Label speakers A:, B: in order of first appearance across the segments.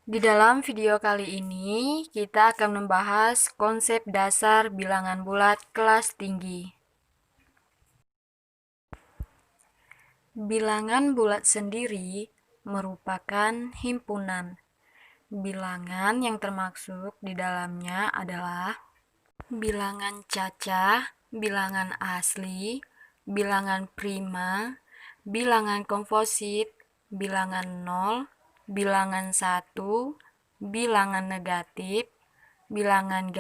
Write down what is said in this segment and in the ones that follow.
A: Di dalam video kali ini, kita akan membahas konsep dasar bilangan bulat kelas tinggi. Bilangan bulat sendiri merupakan himpunan. Bilangan yang termaksud di dalamnya adalah bilangan cacah, bilangan asli, bilangan prima, bilangan komposit, bilangan nol, bilangan 1, bilangan negatif, bilangan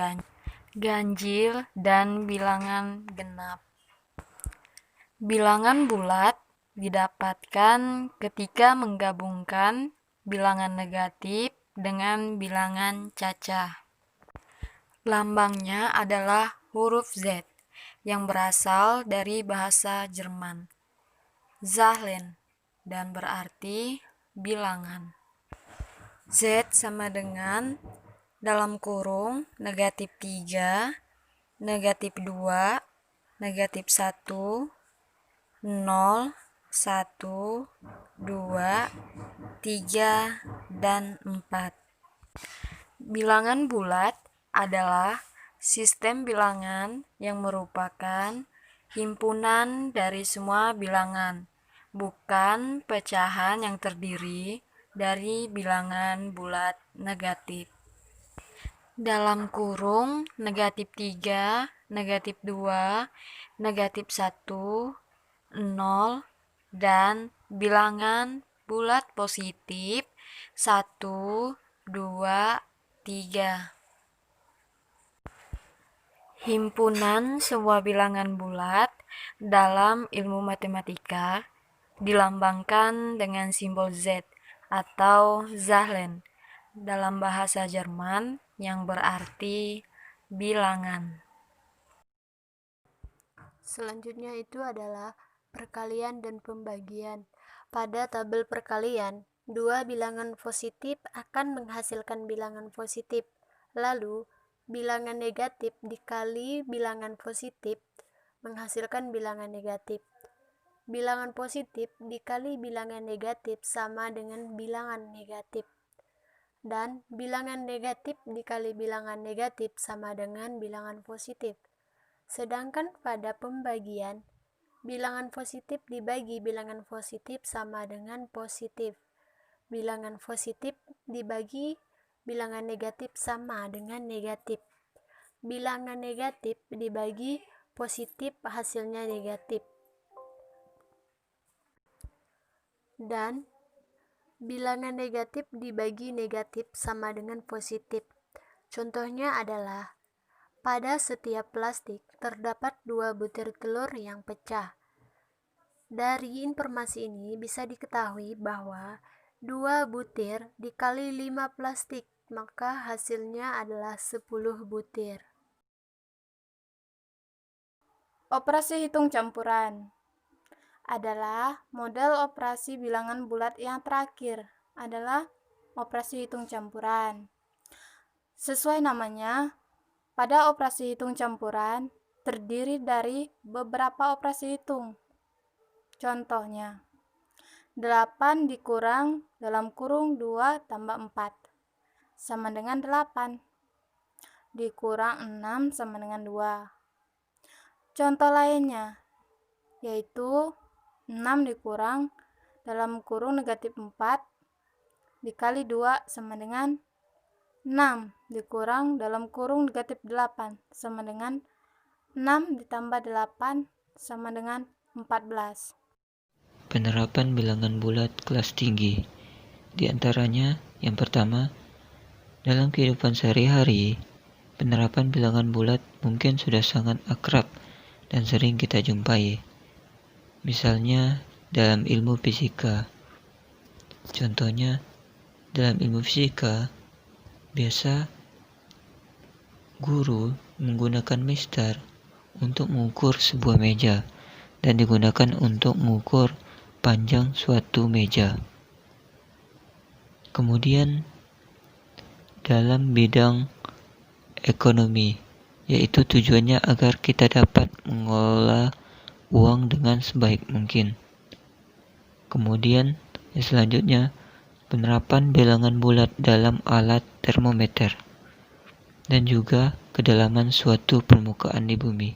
A: ganjil, dan bilangan genap. Bilangan bulat didapatkan ketika menggabungkan bilangan negatif dengan bilangan cacah. Lambangnya adalah huruf Z yang berasal dari bahasa Jerman, Zahlen, dan berarti bilangan. Z sama dengan dalam kurung negatif 3, negatif 2, negatif 1, 0, 1, 2, 3, dan 4. Bilangan bulat adalah sistem bilangan yang merupakan himpunan dari semua bilangan, bukan pecahan yang terdiri dari bilangan bulat negatif. Dalam kurung negatif 3, negatif 2, negatif 1, 0, dan bilangan bulat positif 1, 2, 3. Himpunan semua bilangan bulat dalam ilmu matematika dilambangkan dengan simbol Z atau Zahlen dalam bahasa Jerman yang berarti bilangan.
B: Selanjutnya itu adalah perkalian dan pembagian. Pada tabel perkalian, dua bilangan positif akan menghasilkan bilangan positif. Lalu, bilangan negatif dikali bilangan positif menghasilkan bilangan negatif. Bilangan positif dikali bilangan negatif sama dengan bilangan negatif. Dan bilangan negatif dikali bilangan negatif sama dengan bilangan positif. Sedangkan pada pembagian, bilangan positif dibagi bilangan positif sama dengan positif. Bilangan positif dibagi bilangan negatif sama dengan negatif. Bilangan negatif dibagi positif hasilnya negatif. Dan bilangan negatif dibagi negatif sama dengan positif. Contohnya adalah pada setiap plastik terdapat 2 butir telur yang pecah. Dari informasi ini bisa diketahui bahwa 2 butir dikali 5 plastik, maka hasilnya adalah 10 butir.
C: Operasi hitung campuran adalah model operasi bilangan bulat yang terakhir adalah operasi hitung campuran. Sesuai namanya, pada operasi hitung campuran terdiri dari beberapa operasi hitung. Contohnya, 8 dikurang dalam kurung 2 tambah 4 sama dengan 8. Dikurang 6 sama dengan 2. Contoh lainnya, yaitu 6 dikurang dalam kurung negatif 4 dikali 2 sama dengan 6 dikurang dalam kurung negatif 8 sama dengan 6 ditambah 8 sama dengan 14.
D: Penerapan bilangan bulat kelas tinggi. Di antaranya, yang pertama, dalam kehidupan sehari-hari, penerapan bilangan bulat mungkin sudah sangat akrab dan sering kita jumpai. Misalnya, dalam ilmu fisika. Contohnya, dalam ilmu fisika, biasa guru menggunakan mistar untuk mengukur sebuah meja dan digunakan untuk mengukur panjang suatu meja. Kemudian dalam bidang ekonomi, yaitu tujuannya agar kita dapat mengelola uang dengan sebaik mungkin. Kemudian selanjutnya penerapan bilangan bulat dalam alat termometer, dan juga kedalaman suatu permukaan di bumi.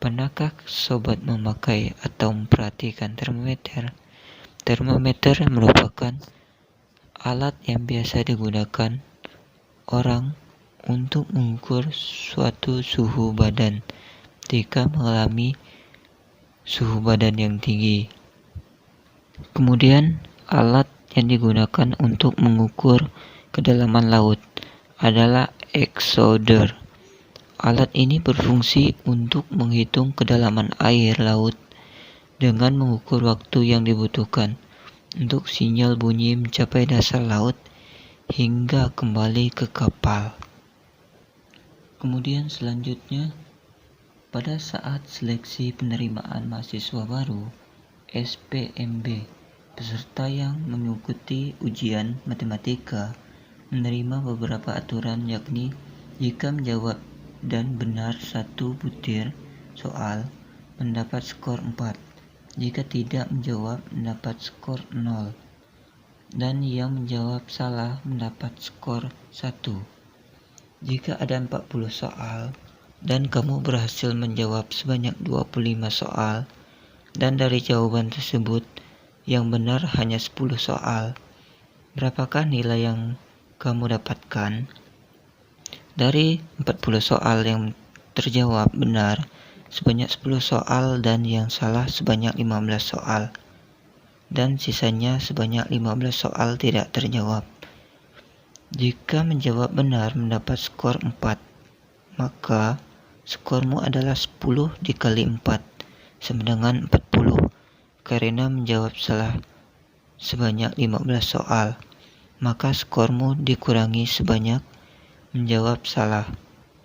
D: Pernahkah sobat memakai atau memperhatikan termometer? Termometer merupakan alat yang biasa digunakan orang untuk mengukur suatu suhu badan jika mengalami suhu badan yang tinggi. Kemudian, alat yang digunakan untuk mengukur kedalaman laut adalah exoder. Alat ini berfungsi untuk menghitung kedalaman air laut dengan mengukur waktu yang dibutuhkan untuk sinyal bunyi mencapai dasar laut hingga kembali ke kapal. Kemudian selanjutnya, pada saat seleksi penerimaan mahasiswa baru (SPMB), peserta yang mengikuti ujian matematika menerima beberapa aturan, yakni jika menjawab dan benar satu butir soal mendapat skor 4, jika tidak menjawab mendapat skor 0, dan yang menjawab salah mendapat skor 1. Jika ada 40 soal dan kamu berhasil menjawab sebanyak 25 soal, dan dari jawaban tersebut yang benar hanya 10 soal, berapakah nilai yang kamu dapatkan? Dari 40 soal yang terjawab benar sebanyak 10 soal dan yang salah sebanyak 15 soal, dan sisanya sebanyak 15 soal tidak terjawab. Jika menjawab benar mendapat skor 4, maka skormu adalah 10 dikali 4 sama dengan 40. Karena menjawab salah sebanyak 15 soal, maka skormu dikurangi sebanyak menjawab salah,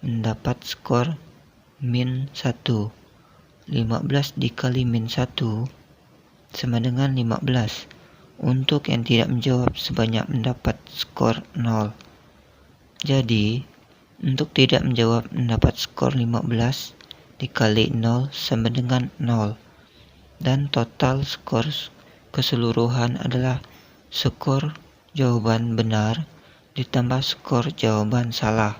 D: mendapat skor min 1. 15 dikali min 1 sama dengan 15. Untuk yang tidak menjawab sebanyak mendapat skor 0. Jadi, untuk tidak menjawab mendapat skor 15 dikali 0 sama dengan 0. Dan total skor keseluruhan adalah skor jawaban benar ditambah skor jawaban salah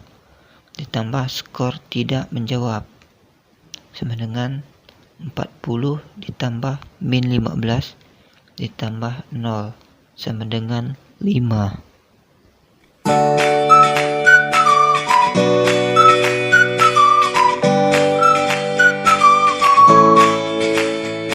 D: ditambah skor tidak menjawab sama dengan 40 ditambah min 15 ditambah 0 sama dengan 5.